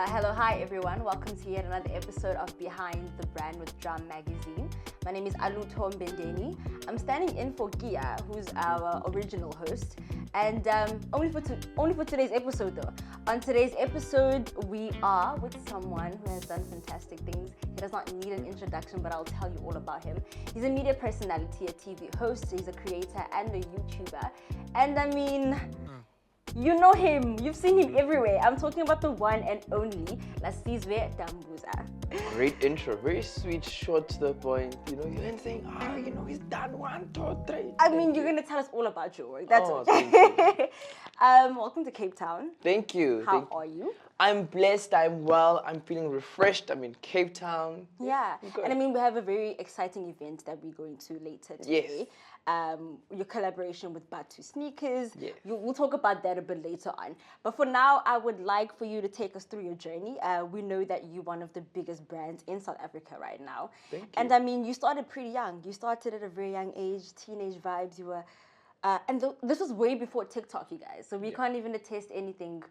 Hello, hi everyone. Welcome to yet another episode of Behind the Brand with Drum Magazine. My name is Alutom Bendeni. I'm standing in for Gia, who's our original host, and only for today's episode though. On today's episode, we are with someone who has done fantastic things. He does not need an introduction, but I'll tell you all about him. He's a media personality, a TV host, he's a creator and a YouTuber, and I mean. You know him. You've seen him everywhere. I'm talking about the one and only Lasizwe. Great intro. Very sweet, short to the point. You ain't saying, he's done 1, 2, 3. I mean, you're going to tell us all about your work. That's okay. Thank you. Welcome to Cape Town. Thank you. How are you? I'm blessed. I'm well. I'm feeling refreshed. I'm in Cape Town. Yeah. And I mean, we have a very exciting event that we're going to later today. Yes. Your collaboration with Batu Sneakers. Yes. We'll talk about that a bit later on. But for now, I would like for you to take us through your journey. We know that you're one of the biggest brands in South Africa right now. Thank you. And I mean, you started pretty young. You started at a very young age, teenage vibes. You were, this was way before TikTok, you guys. So we can't even attest anything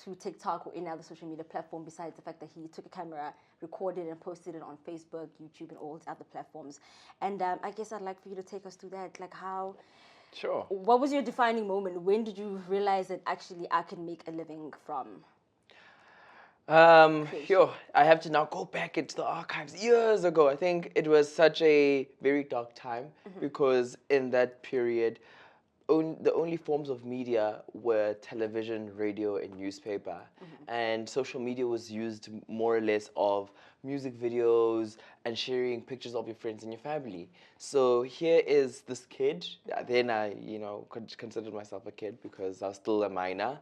to TikTok or any other social media platform besides the fact that he took a camera, recorded and posted it on Facebook, YouTube, and all the other platforms. And I guess I'd like for you to take us through that. Like how... Sure. What was your defining moment? When did you realize that actually I can make a living from... I have to now go back into the archives years ago. I think it was such a very dark time because in that period, the only forms of media were television, radio, and newspaper. And social media was used more or less of music videos and sharing pictures of your friends and your family. So here is this kid. Then I, considered myself a kid because I was still a minor.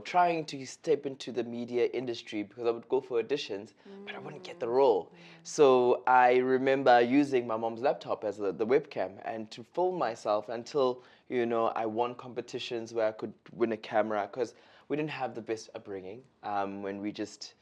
Trying to step into the media industry because I would go for auditions, but I wouldn't get the role. So I remember using my mom's laptop as the webcam and to film myself until, I won competitions where I could win a camera because we didn't have the best upbringing when we just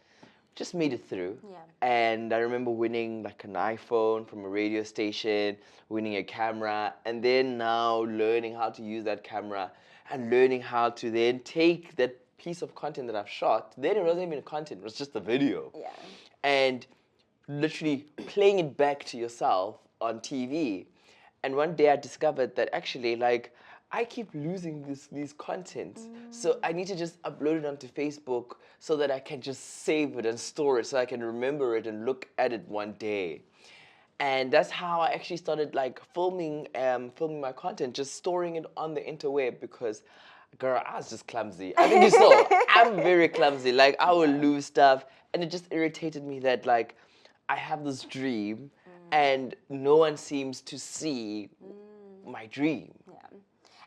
made it through. Yeah. And I remember winning like an iPhone from a radio station, winning a camera, and then now learning how to use that camera and learning how to then take that piece of content that I've shot. Then it wasn't even content, it was just a video. Yeah. And literally playing it back to yourself on TV. And one day I discovered that actually, I keep losing these contents. So I need to just upload it onto Facebook so that I can just save it and store it so I can remember it and look at it one day. And that's how I actually started filming my content, just storing it on the interweb because, girl, I was just clumsy. I think you saw, I'm very clumsy. I would lose stuff and it just irritated me that I have this dream and no one seems to see my dream. Yeah.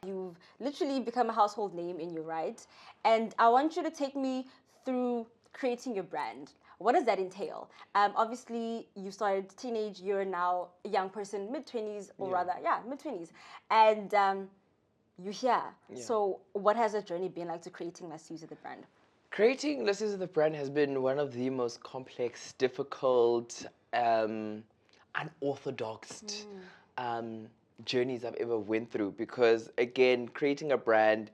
You've literally become a household name in your right. And I want you to take me through creating your brand. What does that entail? Obviously, you started teenage, you're now a young person, mid-20s, or rather, mid-20s. And you're here. Yeah. So what has the journey been like to creating Lasizwe the brand? Creating Lasizwe the brand has been one of the most complex, difficult, unorthodox journeys I've ever went through because, again, creating a brand,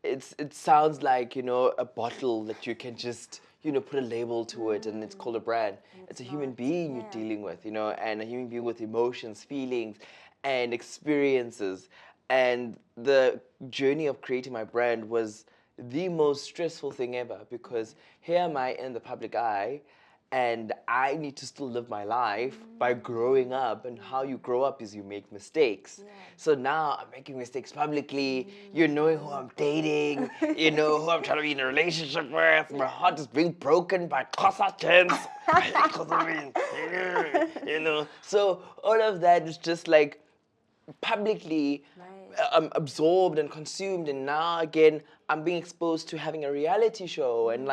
it sounds like, a bottle that you can just... put a label to it and it's called a brand. It's a human being you're dealing with, and a human being with emotions, feelings, and experiences. And the journey of creating my brand was the most stressful thing ever because here am I in the public eye and I need to still live my life by growing up, and how you grow up is you make mistakes. So now I'm making mistakes publicly, knowing who I'm dating, who I'm trying to be in a relationship with, my heart is being broken by Kosa-chans, So all of that is just publicly absorbed and consumed, and now again I'm being exposed to having a reality show, and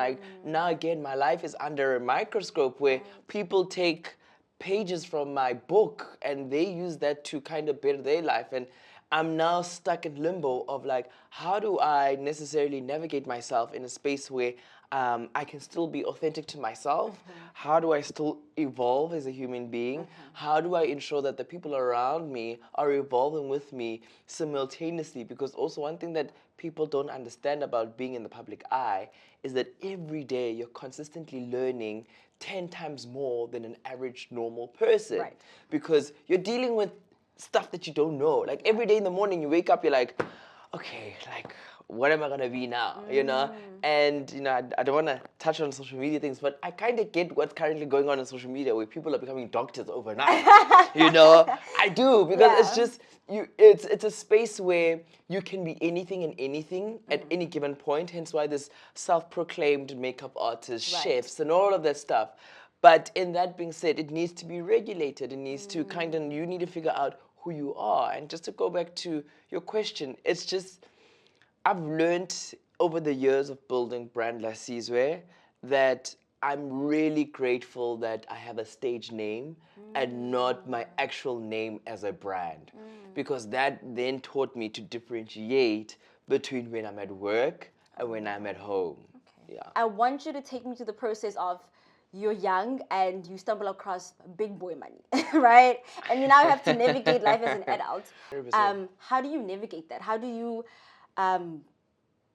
now again my life is under a microscope where people take pages from my book and they use that to kind of better their life, and I'm now stuck in limbo of how do I necessarily navigate myself in a space where I can still be authentic to myself? How do I still evolve as a human being? How do I ensure that the people around me are evolving with me simultaneously? Because also one thing that people don't understand about being in the public eye is that every day you're consistently learning 10 times more than an average normal person. Right. Because you're dealing with stuff that you don't know. Like every day in the morning you wake up, you're like, okay, like what am I gonna be now? You know? And you know, I don't wanna touch on social media things, but I kinda get what's currently going on social media where people are becoming doctors overnight. You know? I do, because it's Yeah. just it's a space where you can be anything and anything at any given point, hence why this self-proclaimed makeup artists, Right. chefs, and all of that stuff. But in that being said, it needs to be regulated. It needs to kind of, you need to figure out who you are. And just to go back to your question, it's just, I've learned over the years of building brand Lasizwe that I'm really grateful that I have a stage name and not my actual name as a brand. Because that then taught me to differentiate between when I'm at work and when I'm at home. Yeah. I want you to take me to the process of you're young and you stumble across big boy money, right? And you now have to navigate life as an adult. 100%. How do you navigate that? How do you, um,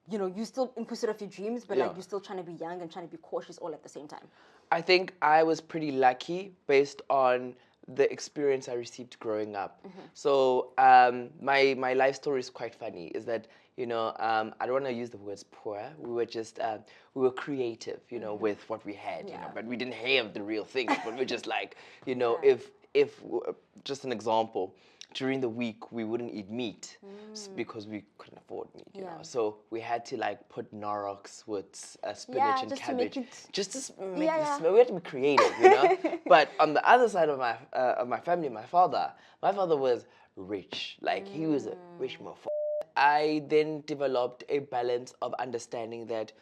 you know, you still in pursuit of your dreams, but like Yeah. you're still trying to be young and trying to be cautious all at the same time? I think I was pretty lucky based on the experience I received growing up. So my life story is quite funny. Is that I don't want to use the words poor. We were just we were creative, with what we had, Yeah. but we didn't have the real things. But we're just like, Yeah. if just an example. During the week, we wouldn't eat meat because we couldn't afford meat, you Yeah. know. So we had to like put Norox with spinach Yeah, and just to make cabbage, it- just to make Yeah, it yeah. smell. We had to be creative, you know. But on the other side of my family, my father was rich. Like he was a rich motherfucker. I then developed a balance of understanding that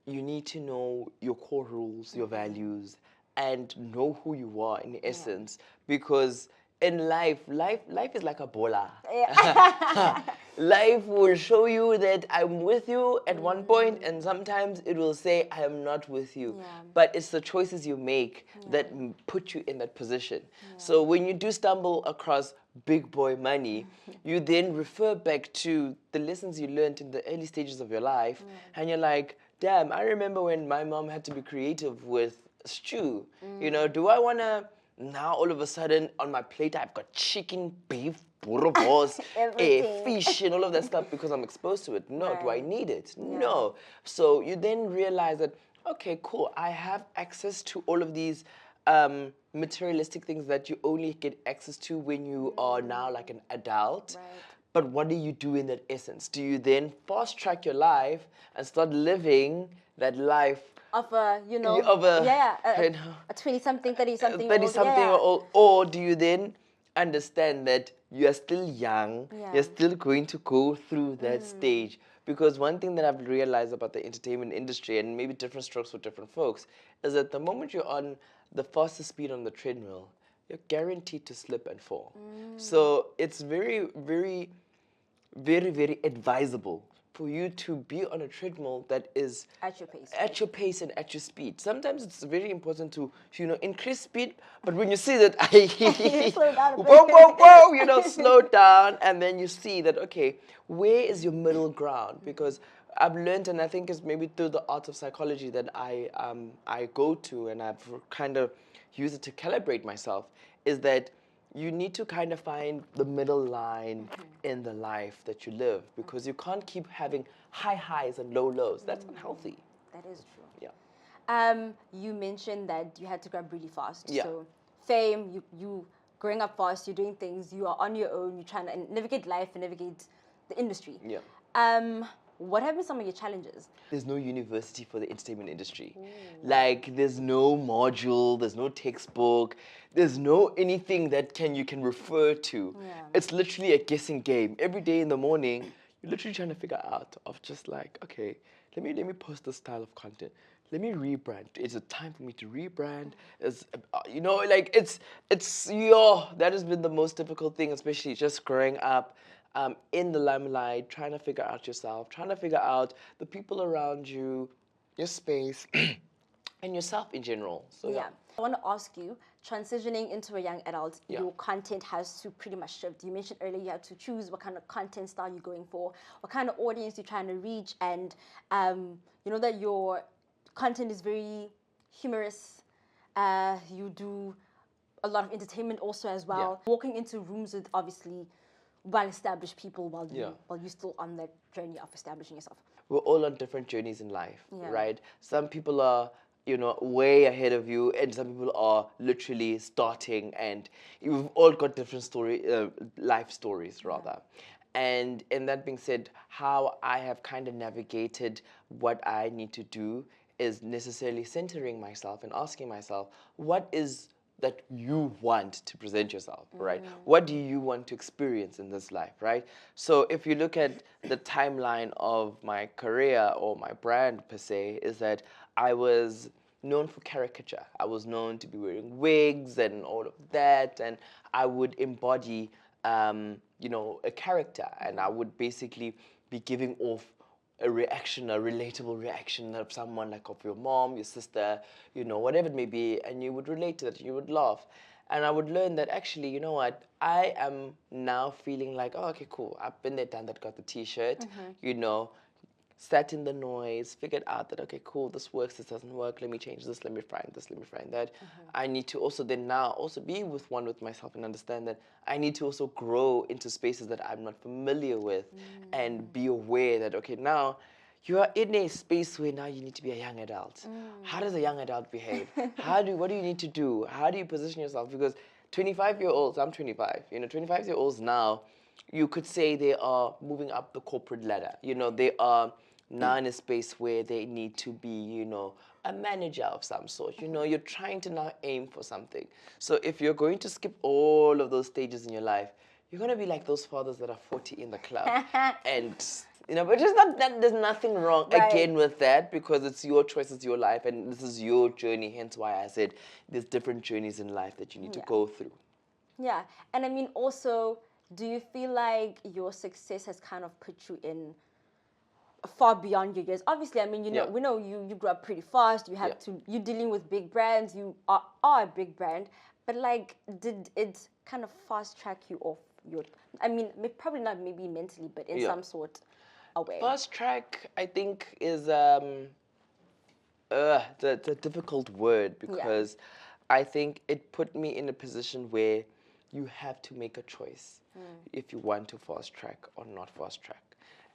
you need to know your core rules, your values, and know who you are in essence. Because in life is like a bola. Life will show you that I'm with you at one point, and sometimes it will say I am not with you. Yeah. But it's the choices you make that put you in that position. So when you do stumble across big boy money, you then refer back to the lessons you learned in the early stages of your life, and you're like, damn, I remember when my mom had to be creative with stew. Do I want to, now all of a sudden on my plate I've got chicken, beef, boerewors, Everything. fish, and all of that stuff because I'm exposed to it? No. Do I Right. need it? No. So you then realize that, okay, cool, I have access to all of these materialistic things that you only get access to when you are now like an adult. Right. But what do you do in that essence? Do you then fast track your life and start living that life Of a, of a, a 20-something, 30-something, 30 something yeah. old, or do you then understand that you are still young, Yeah. you're still going to go through that stage? Because one thing that I've realized about the entertainment industry, and maybe different strokes for different folks, is that the moment you're on the fastest speed on the treadmill, you're guaranteed to slip and fall. So it's very, very, very, very advisable for you to be on a treadmill that is At your pace. at your pace and at your speed. Sometimes it's very important to, increase speed, but when you see that, Slow down a bit. whoa, whoa, whoa, slow down, and then you see that, okay, where is your middle ground? Because I've learned, and I think it's maybe through the art of psychology that I go to, and I've kind of used it to calibrate myself, is that you need to kind of find the middle line in the life that you live, because you can't keep having high highs and low lows. That's unhealthy. That is true. Yeah. You mentioned that you had to grab really fast. Yeah. So fame, you growing up fast, you're doing things, you are on your own, you're trying to navigate life and navigate the industry. Yeah. What have been some of your challenges? There's no university for the entertainment industry. Like, there's no module, there's no textbook, there's no anything that you can refer to. Yeah. It's literally a guessing game. Every day in the morning, you're literally trying to figure out of just like, okay, let me post this style of content. Let me rebrand. Is it time for me to rebrand? That has been the most difficult thing, especially just growing up in the limelight, trying to figure out yourself, trying to figure out the people around you, your space, and yourself in general. So Yeah. I want to ask you, transitioning into a young adult, Yeah. your content has to pretty much shift. You mentioned earlier you have to choose what kind of content style you're going for, what kind of audience you're trying to reach, and you know that your content is very humorous. You do a lot of entertainment also as well. Walking into rooms with obviously well-established people while you're still on that journey of establishing yourself. We're all on different journeys in life, Yeah. right? Some people are, way ahead of you, and some people are literally starting, and we've all got different life stories, rather. And that being said, how I have kind of navigated what I need to do is necessarily centering myself and asking myself, what is that you want to present yourself, right? What do you want to experience in this life, right? So if you look at the timeline of my career or my brand per se, is that I was known for caricature. I was known to be wearing wigs and all of that, and I would embody, a character, and I would basically be giving off a reaction, a relatable reaction of someone, like of your mom, your sister, whatever it may be, and you would relate to that, you would laugh. And I would learn that actually, you know what, I am now feeling like, oh, okay, cool, I've been there, done that, got the t-shirt, sat in the noise, figured out that, okay, cool, this works, this doesn't work, let me change this, let me find this, let me find that. I need to also then now also be with myself and understand that I need to also grow into spaces that I'm not familiar with and be aware that, okay, now you are in a space where now you need to be a young adult. How does a young adult behave? What do you need to do? How do you position yourself? Because 25-year-olds, I'm 25, 25-year-olds now, you could say they are moving up the corporate ladder. They are now in a space where they need to be, a manager of some sort. You're trying to now aim for something. So if you're going to skip all of those stages in your life, you're going to be like those fathers that are 40 in the club. And, but just not that there's nothing wrong again with that, because it's your choice, it's your life, and this is your journey. Hence why I said there's different journeys in life that you need to go through. Yeah. And I mean, also, do you feel like your success has kind of put you in far beyond your years? Obviously, I mean, we know you grew up pretty fast. You have to, you're dealing with big brands. You are a big brand. But like, did it kind of fast track you off your, I mean, probably not maybe mentally, but in some sort of way? Fast track, I think, is it's a difficult word, because I think it put me in a position where you have to make a choice if you want to fast track or not fast track.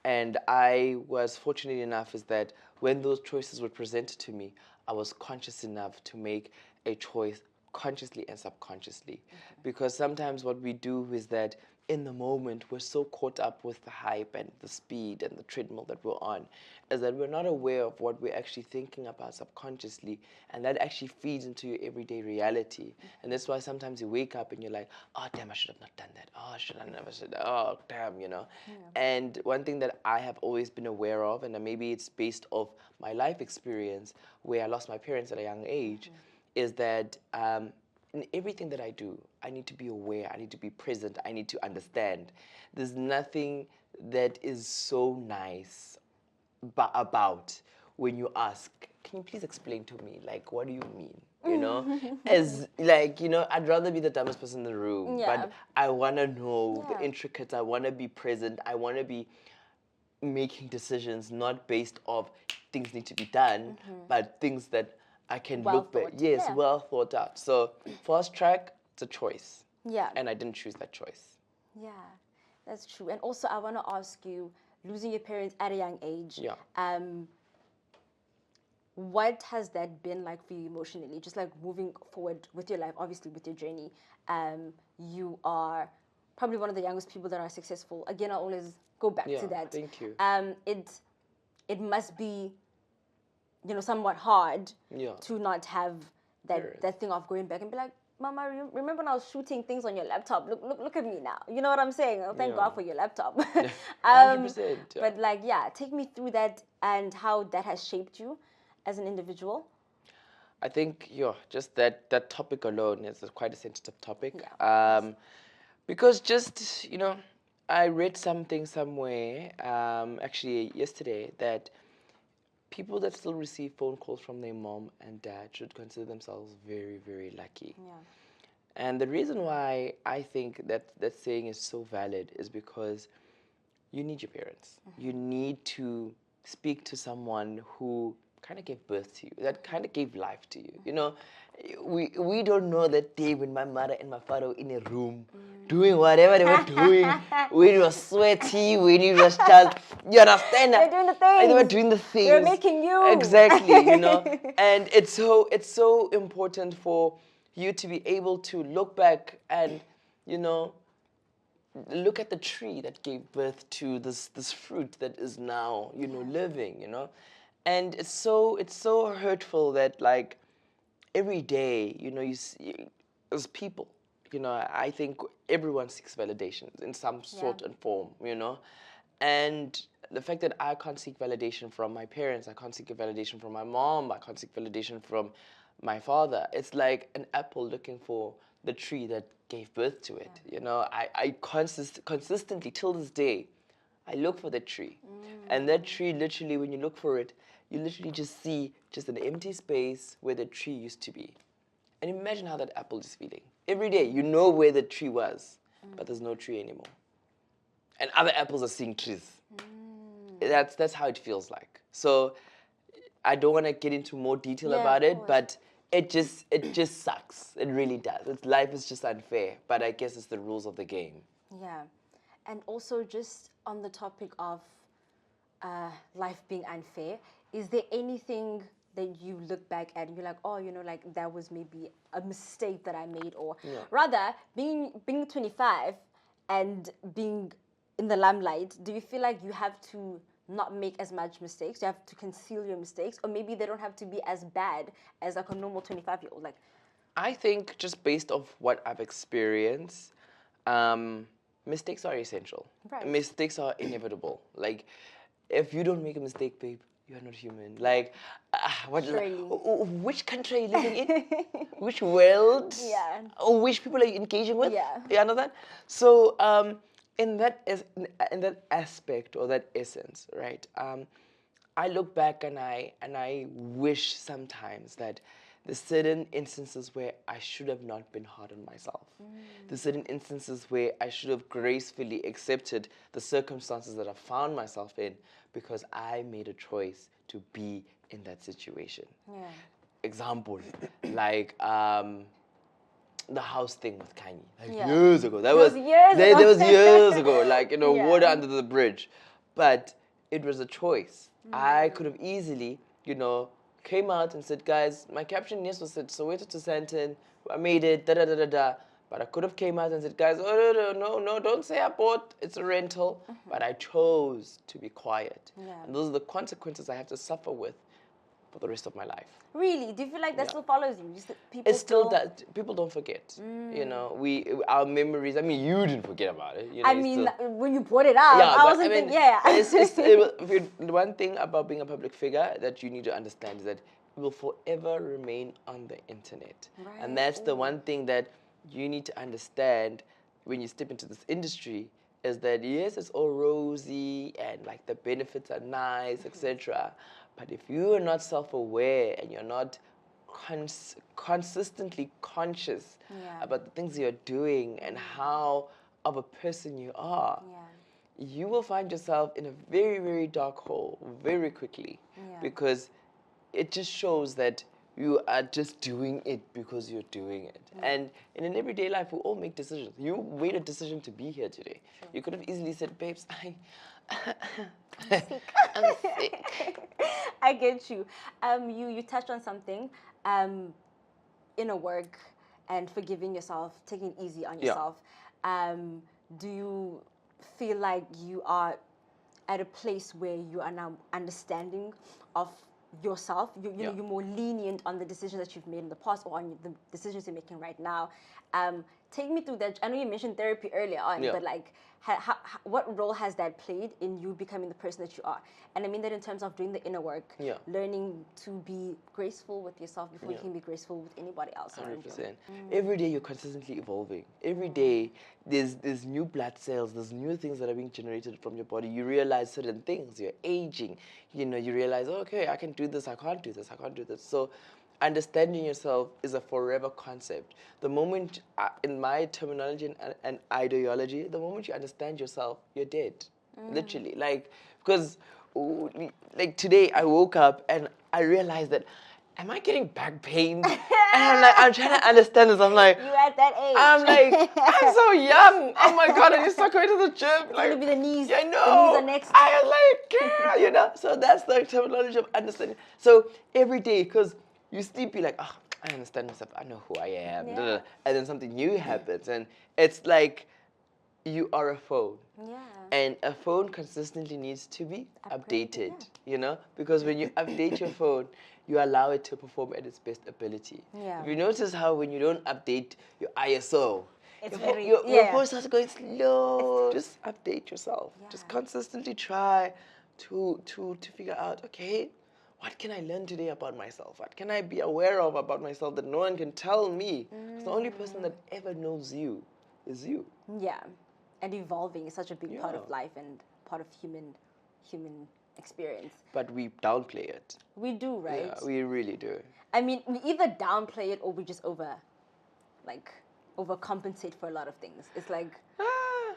And I was fortunate enough is that when those choices were presented to me, I was conscious enough to make a choice consciously and subconsciously. Because sometimes what we do is that in the moment we're so caught up with the hype and the speed and the treadmill that we're on, is that we're not aware of what we're actually thinking about subconsciously, and that actually feeds into your everyday reality. And that's why sometimes you wake up and you're like, oh damn, I should have not done that, oh should I never said that, oh damn, And one thing that I have always been aware of, and maybe it's based off my life experience where I lost my parents at a young age, is that in everything that I do, I need to be aware, I need to be present, I need to understand. There's nothing that is so nice about when you ask, can you please explain to me, like, what do you mean? As like, I'd rather be the dumbest person in the room, but I want to know the intricates, I want to be present, I want to be making decisions not based off things need to be done, but things that I can look back. Yes, well thought out. So fast track, it's a choice. Yeah. And I didn't choose that choice. Yeah, that's true. And also, I want to ask you, losing your parents at a young age. Yeah. What has that been like for you emotionally? Just like moving forward with your life, obviously with your journey. You are probably one of the youngest people that are successful. Again, I always go back to that. Thank you. It must be, somewhat hard Yeah. to not have that thing of going back and be like, Mama, remember when I was shooting things on your laptop? Look at me now. You know what I'm saying? Oh, thank God for your laptop. 100%. But like, take me through that and how that has shaped you as an individual. I think, just that topic alone is quite a sensitive topic. Yeah. Because just, I read something somewhere, actually yesterday, that people that still receive phone calls from their mom and dad should consider themselves very, very lucky. Yeah. And the reason why I think that that saying is so valid is because you need your parents. You need to speak to someone who kind of gave birth to you, that kind of gave life to you. You know, we don't know that day when my mother and my father were in a room doing whatever they were doing, when it was sweaty, when it was just, you understand? They're doing the things. They were doing the things. They're making you. Exactly, you know. And it's so important for you to be able to look back and, you know, look at the tree that gave birth to this fruit that is now, you know, living, you know. And it's so hurtful that, like, every day, you know, you see, as people, you know, I think everyone seeks validation in some sort and form, you know. And the fact that I can't seek validation from my parents, I can't seek a validation from my mom, I can't seek validation from my father. It's like an apple looking for the tree that gave birth to it. You know, I consistently, till this day, I look for that tree. And that tree, literally, when you look for it, you literally just see just an empty space where the tree used to be. And imagine how that apple is feeling. Every day, you know where the tree was, but there's no tree anymore. And other apples are seeing trees. That's how it feels like. So I don't want to get into more detail about it, but it just sucks. It really does. Life is just unfair, but I guess it's the rules of the game. Yeah. And also, just on the topic of life being unfair, is there anything that you look back at and you're like, oh, you know, like that was maybe a mistake that I made, or rather being 25 and being in the limelight, do you feel like you have to not make as much mistakes? You have to conceal your mistakes, or maybe they don't have to be as bad as like a normal 25-year-old? Like, I think just based off what I've experienced, mistakes are essential. Right. Mistakes are inevitable. Like, if you don't make a mistake, babe, you're not human. Like, which country are you living in? Which world? Yeah. Or which people are you engaging with? Yeah. You understand? So, in that aspect or that essence, right? I look back and I wish sometimes that there's certain instances where I should have not been hard on myself. There's certain instances where I should have gracefully accepted the circumstances that I found myself in because I made a choice to be in that situation. Yeah. Example, like the house thing with Kanye, like Yeah. years ago. That was years ago. That was years ago, like, you know, Yeah. water under the bridge. But it was a choice. I could have easily, you know, came out and said, guys, my caption yes was said Soweto to Santon, I made it, da da da da da. But I could have came out and said, guys, oh no, don't say I bought, it's a rental. But I chose to be quiet. Yeah. And those are the consequences I have to suffer with for the rest of my life. Really? Do you feel like that still follows you? People It's still that people don't forget. You know, our memories. I mean, you didn't forget about it. You know, I mean, when you brought it up, I wasn't thinking, one thing about being a public figure that you need to understand is that it will forever remain on the internet. Right. And that's the one thing that you need to understand when you step into this industry is that, yes, it's all rosy and like the benefits are nice, etc. But if you are not self-aware and you're not consistently conscious about the things you're doing and how of a person you are, you will find yourself in a very, very dark hole very quickly because it just shows that you are just doing it because you're doing it. And in an everyday life, we all make decisions. You made a decision to be here today. Sure. You could have easily said, babes, I'm sick. I get you. You touched on something, inner work and forgiving yourself, taking it easy on yourself. Do you feel like you are at a place where you are now understanding of yourself? You're more lenient on the decisions that you've made in the past or on the decisions you're making right now. take me through that. I know you mentioned therapy earlier on, Yeah. but like, what role has that played in you becoming the person that you are? And I mean that in terms of doing the inner work, Yeah. learning to be graceful with yourself before you Yeah. can be graceful with anybody else around you. 100%. Every day you're consistently evolving. Every day there's new blood cells, there's new things that are being generated from your body. You realize certain things. You're aging. You know, you realize, okay, I can do this, I can't do this, I can't do this. So understanding yourself is a forever concept. The moment, in my terminology and ideology, the moment you understand yourself, you're dead. Literally. Like, because like today I woke up and I realized that, am I getting back pains? And I'm like, I'm trying to understand this. I'm like, You at that age. I'm like, I'm so young. Oh my God, I just start going to the gym. It's gonna be the knees. I know. The knees are next. I was like, yeah, you know. So that's the terminology of understanding. So every day, because you sleep, you're like, oh, I understand myself. I know who I am. Yeah. And then something new happens. And it's like you are a phone. Yeah. And a phone consistently needs to be Upgraded, updated, you know? Because when you update your phone, you allow it to perform at its best ability. Yeah. If you notice how when you don't update your ISO, It's your phone starts going slow. Just update yourself. Yeah. Just consistently try to figure out, okay, what can I learn today about myself? What can I be aware of about myself that no one can tell me? 'Cause the only person that ever knows you is you. Yeah. And evolving is such a big part of Yeah. life and part of human experience. But we downplay it. We do, right? Yeah, we really do. I mean, we either downplay it or we just overcompensate for a lot of things. It's like,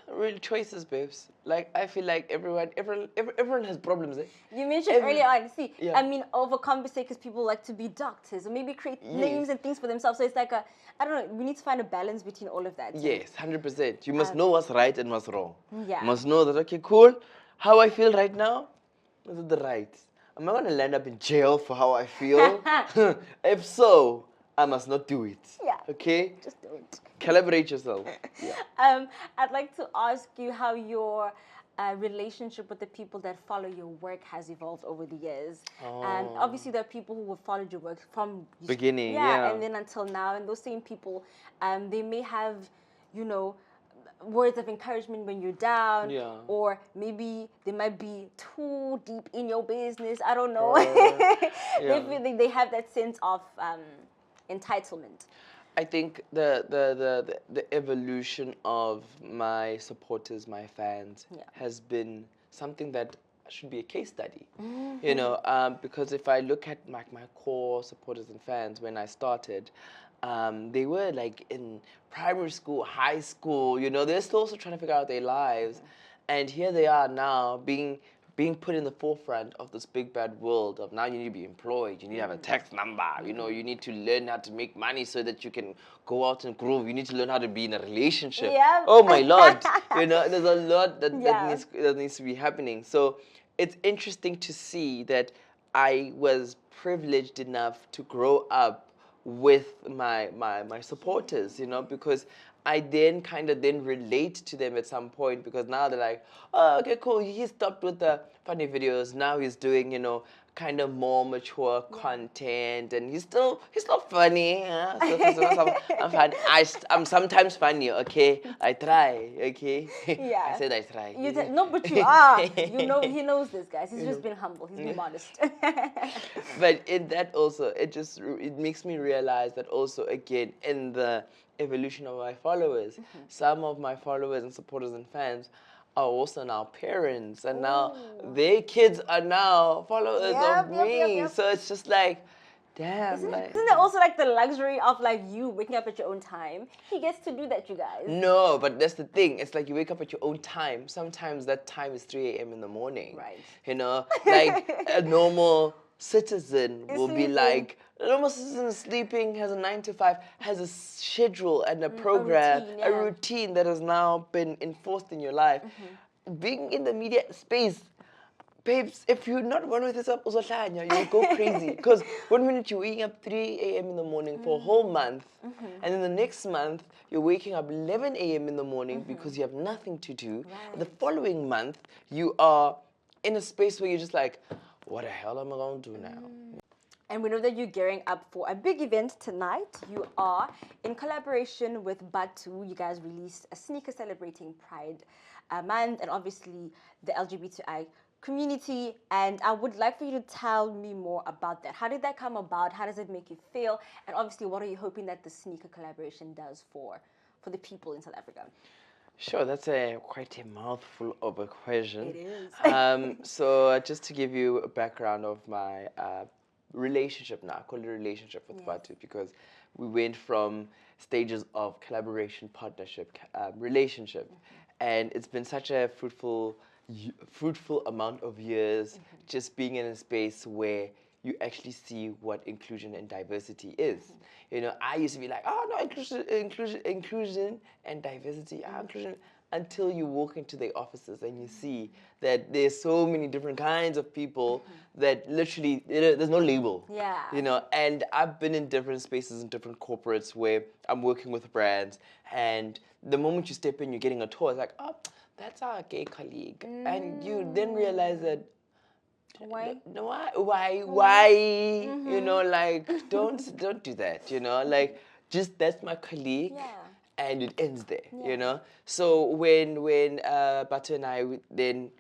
Real choices, babes. Like I feel like everyone has problems. Eh? you mentioned earlier on, see, Yeah. I mean, overcompensate because people like to be doctors or maybe create names and things for themselves. So it's like I don't know, we need to find a balance between all of that. Yes, 100%. You must know what's right and what's wrong. Yeah. You must know that, okay, cool, how I feel right now, is it the right? Am I going to land up in jail for how I feel? If so, I must not do it. Yeah. Okay? Just do it. Calibrate yourself. Yeah. I'd like to ask you how your relationship with the people that follow your work has evolved over the years. Obviously, there are people who have followed your work from Beginning, yeah. and then until now. And those same people, they may have, you know, words of encouragement when you're down, Yeah. or maybe they might be too deep in your business. I don't know. They have that sense of entitlement. I think the evolution of my supporters, my fans, has been something that should be a case study. You know, because if I look at my core supporters and fans when I started, they were like in primary school, high school. You know, they're still also trying to figure out their lives, and here they are now being put in the forefront of this big bad world of now you need to be employed, you need to have a tax number, you know, you need to learn how to make money so that you can go out and groove, you need to learn how to be in a relationship. Yeah. Oh my Lord, you know, there's a lot that needs to be happening. So it's interesting to see that I was privileged enough to grow up with my supporters, you know, because I then kind of relate to them at some point because now they're like, oh, okay, cool. He stopped with the funny videos. Now he's doing, you know, kind of more mature content, and he's still funny. Yeah? I'm fun. I'm sometimes funny. Okay, I try. Okay, Yeah. I said I try. No, but you are. You know, he knows this, guys. He's just been humble. He's been modest. But in that also, it makes me realize that also again in the evolution of my followers, some of my followers and supporters and fans are also now parents, and now their kids are now followers of me. Yep. So it's just like, damn. Isn't that also like the luxury of like you waking up at your own time? He gets to do that, you guys. No, but that's the thing. It's like you wake up at your own time. Sometimes that time is 3 a.m. in the morning. Right. You know, like a normal citizen will be sleeping. like, a normal citizen is sleeping, has a 9 to 5, has a schedule and a program, a routine that has now been enforced in your life. Being in the media space, babes, if you're not one with this up, you'll go crazy. Because one minute you're waking up 3 a.m. in the morning for a whole month, and then the next month you're waking up 11 a.m. in the morning because you have nothing to do. Right. The following month, you are in a space where you're just like, what the hell am I going to do now? And we know that you're gearing up for a big event tonight. You are in collaboration with Batu. You guys released a sneaker celebrating Pride Month and obviously the LGBTI community. And I would like for you to tell me more about that. How did that come about? How does it make you feel? And obviously, what are you hoping that the sneaker collaboration does for the people in South Africa? Sure, that's quite a mouthful of a question. It is. So just to give you a background of my relationship now, I call it a relationship with Batu, because we went from stages of collaboration, partnership, relationship, and it's been such a fruitful amount of years just being in a space where you actually see what inclusion and diversity is. You know, I used to be like, oh no, inclusion and diversity, inclusion, until you walk into the offices and you see that there's so many different kinds of people that literally, there's no label. Yeah. You know, and I've been in different spaces in different corporates where I'm working with brands, and the moment you step in, you're getting a tour, it's like, oh, that's our gay colleague. And you then realize that, Why? Why? You know, like, don't do that, you know? Like, just, that's my colleague. Yeah. And it ends there, you know? So when Batu and I then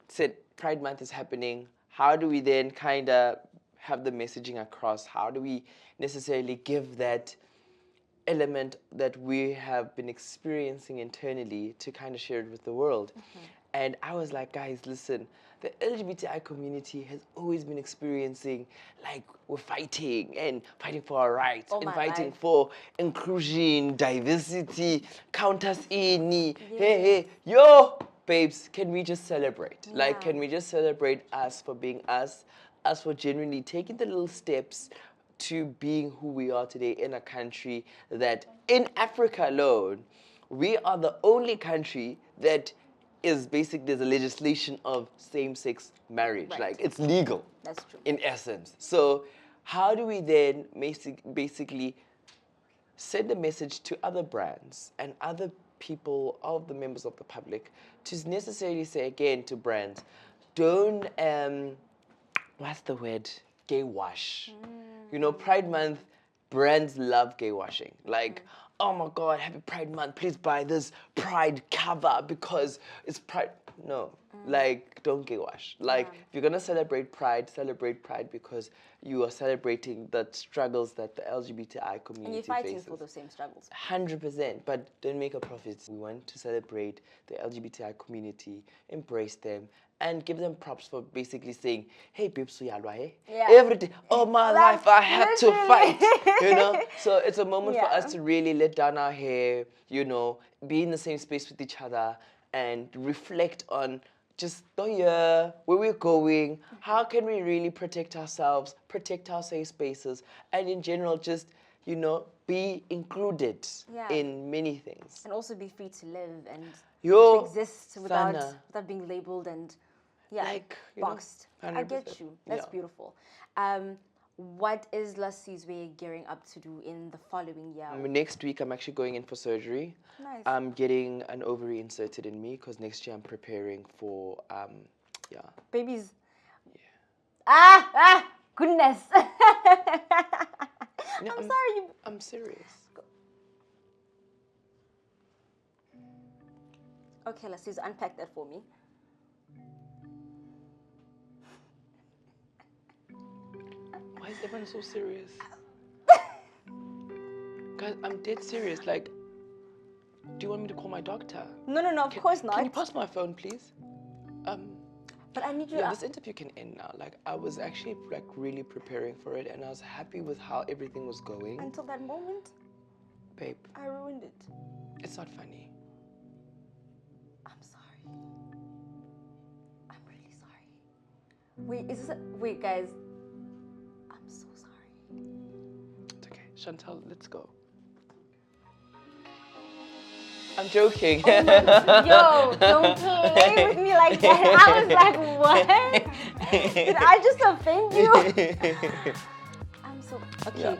said Pride Month is happening, how do we then kind of have the messaging across? How do we necessarily give that element that we have been experiencing internally to kind of share it with the world? And I was like, guys, listen, the LGBTI community has always been experiencing, like, we're fighting for our rights, and fighting for inclusion, diversity, count us in. Hey, yo, babes, can we just celebrate? Like, can we just celebrate us for being us for genuinely taking the little steps to being who we are today in a country that, in Africa alone, we are the only country that is basic, there's a legislation of same-sex marriage. Like, it's legal. That's true. In essence. So how do we then basically send a message to other brands and other people, of the members of the public, to necessarily say again to brands, don't, what's the word? Gay wash. You know, Pride Month, brands love gay washing. Like, oh my God, happy Pride Month, please buy this Pride cover because it's Pride. No, like, don't gay wash. Like, if you're gonna celebrate Pride because you are celebrating the struggles that the LGBTI community faces. And you're fighting for those same struggles. 100%, but don't make a profit. We want to celebrate the LGBTI community, embrace them, and give them props for basically saying, hey, babes, every day of my life I had to fight, you know? So it's a moment for us to really let down our hair, you know, be in the same space with each other and reflect on just the year, where we're going, how can we really protect ourselves, protect our safe spaces, and in general just, you know, be included in many things. And also be free to live and to exist without being labeled and like, boxed. You know, I get you. That's beautiful. What is Lasizwe gearing up to do in the following year? Next week, I'm actually going in for surgery. Nice. I'm getting an ovary inserted in me because next year I'm preparing for, Babies. Yeah. Goodness. No, I'm sorry. I'm serious. Okay, Lasizwe, unpack that for me. Why is everyone so serious? Guys, I'm dead serious. Like, do you want me to call my doctor? No, of course not. Can you pass my phone, please? But I need you. Yeah, this interview can end now. Like, I was actually like really preparing for it, and I was happy with how everything was going. Until that moment, babe, I ruined it. It's not funny. I'm sorry. I'm really sorry. Wait, guys. I'm so sorry. It's okay. Chantal, let's go. I'm joking. Yo, don't play with me like that. I was like, what? Did I just offend you? I'm so... Okay. Yeah.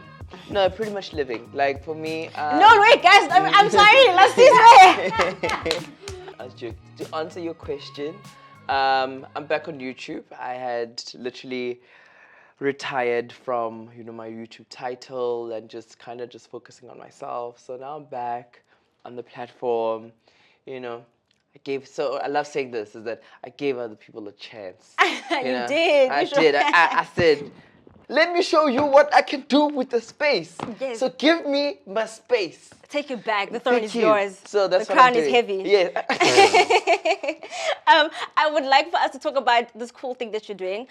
No, pretty much living. Like, for me... No, wait, guys. I'm sorry. Lasizwe. I was joking. To answer your question, I'm back on YouTube. I had literally retired from, my YouTube title and just kind of just focusing on myself. So now I'm back on the platform, I love saying this, is that I gave other people a chance. You did. I did. I said, let me show you what I can do with the space. Yes. So give me my space. Take it back. The throne is you. yours. So that's the what I'm crown is doing. heavy. Yeah. I would like for us to talk about this cool thing that you're doing,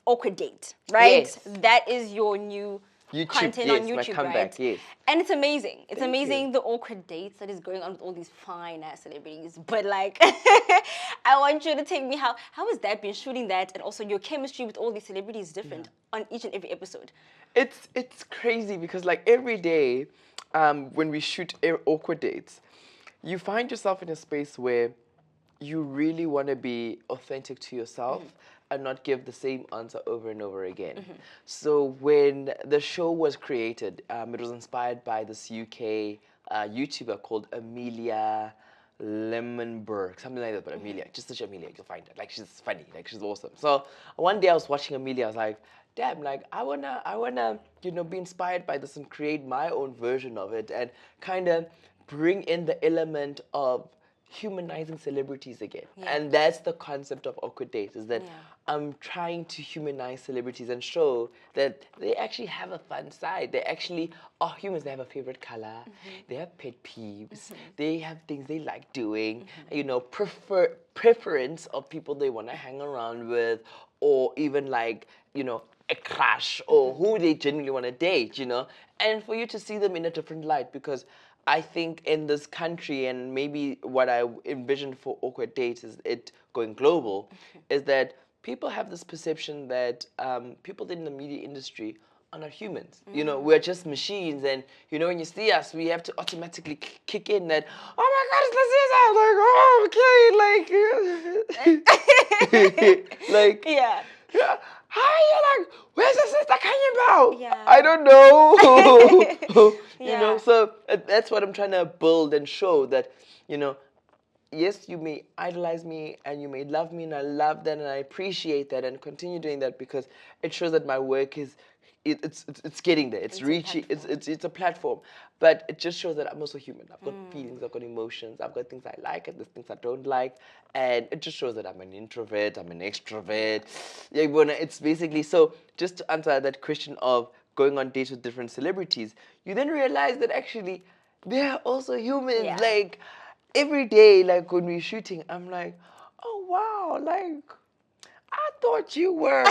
Awkward Date, right? Yes. That is your new YouTube, content yes, on YouTube, my comeback, right? yes. And it's amazing. It's Thank amazing you. the awkward dates that is going on with all these fine ass celebrities. But like, I want you to take me how has that been shooting that, and also your chemistry with all these celebrities is different on each and every episode. It's crazy because like every day, when we shoot Awkward Dates, you find yourself in a space where you really want to be authentic to yourself and not give the same answer over and over again. So when the show was created, it was inspired by this UK YouTuber called Amelia Lemonberg, something like that, but Amelia, just search Amelia, you'll find her. Like, she's funny, like, she's awesome. So one day I was watching Amelia, I was like, damn, like, I wanna, be inspired by this and create my own version of it and kind of bring in the element of humanizing celebrities again. Yeah. And that's the concept of Awkward Dates, is that Yeah. I'm trying to humanize celebrities and show that they actually have a fun side. They actually are humans. They have a favorite color. They have pet peeves. They have things they like doing. Preference of people they want to hang around with, or even like, a crush, or who they genuinely want to date, and for you to see them in a different light, because I think in this country, and maybe what I envision for Awkward Dates is it going global, is that people have this perception that people in the media industry are not humans. We're just machines, and when you see us, we have to automatically kick in that, oh my God, it's Lasizwe. Like, Yeah. hi, you're like, where's the sister coming about? Yeah. I don't know. Yeah. So that's what I'm trying to build and show that, yes, you may idolize me and you may love me, and I love that and I appreciate that and continue doing that, because it shows that my work is, it's getting there. It's reaching. It's a platform, but it just shows that I'm also human. I've got feelings. I've got emotions. I've got things I like and there's things I don't like, and it just shows that I'm an introvert. I'm an extrovert. Yeah, it's basically, so. Just to answer that question of going on dates with different celebrities, you then realize that actually they're also humans. Yeah. Like every day, like when we're shooting, I'm like, oh wow, like, I thought you were,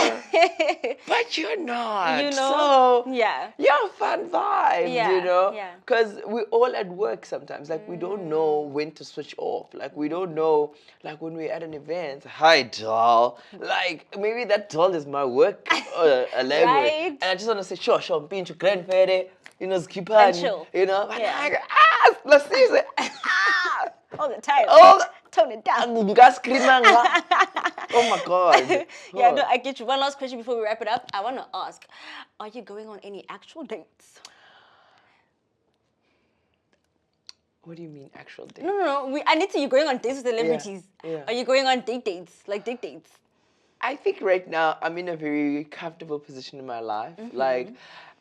but you're not. So yeah. you're fun vibes, Yeah, yeah. Because we're all at work sometimes. Like, we don't know when to switch off. Like, we don't know, like, when we're at an event, hi, doll. Like, maybe that doll is my work language. Right. And I just want to say, sure, I'm being to grandfather, skipper. And chill. But Yeah. like, let's see it. All the time. Tone it down. Oh my God. Yeah, no, I get you. One last question before we wrap it up. I want to ask, are you going on any actual dates? What do you mean, actual dates? No. I need to. You're going on dates with celebrities. Yeah. Are you going on dates? Like date dates? I think right now I'm in a very comfortable position in my life. Like,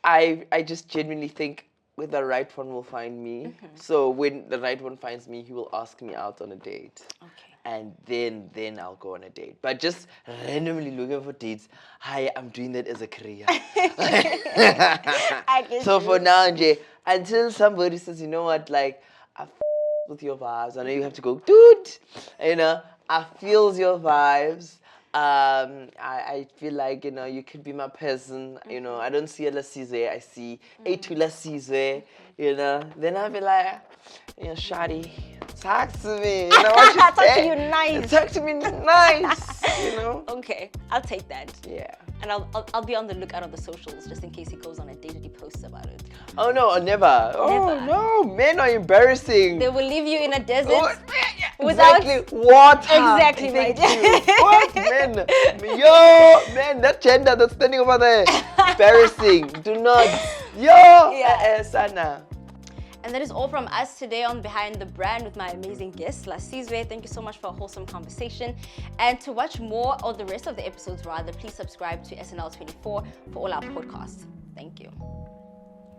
I just genuinely think with the right one will find me. So when the right one finds me, he will ask me out on a date. Okay. And then I'll go on a date. But just randomly looking for dates, hi, I'm doing that as a career. I get So you. for now, Jay, until somebody says, you know what, like, I with your vibes, I know you have to go, dude, I feels your vibes. I feel like, you could be my person, I don't see a Lasizwe, I see a to Lasizwe, then I'll be like, shawty, talk to me, what you Talk to say? you nice. Talk to me nice, Okay, I'll take that. Yeah. And I'll be on the lookout on the socials just in case he goes on a date and he posts about it. Oh no, never. Oh Never. no, men are embarrassing. They will leave you in a desert Oh, without exactly. Water. Exactly, Thank right. you. What, men? Yo, man, that gender that's standing over there. Embarrassing. Do not. Yo, Yeah. Sana. And that is all from us today on Behind the Brand with my amazing guest, Lasizwe. Thank you so much for a wholesome conversation. And to watch more of the rest of the episodes, please subscribe to SNL 24 for all our podcasts. Thank you.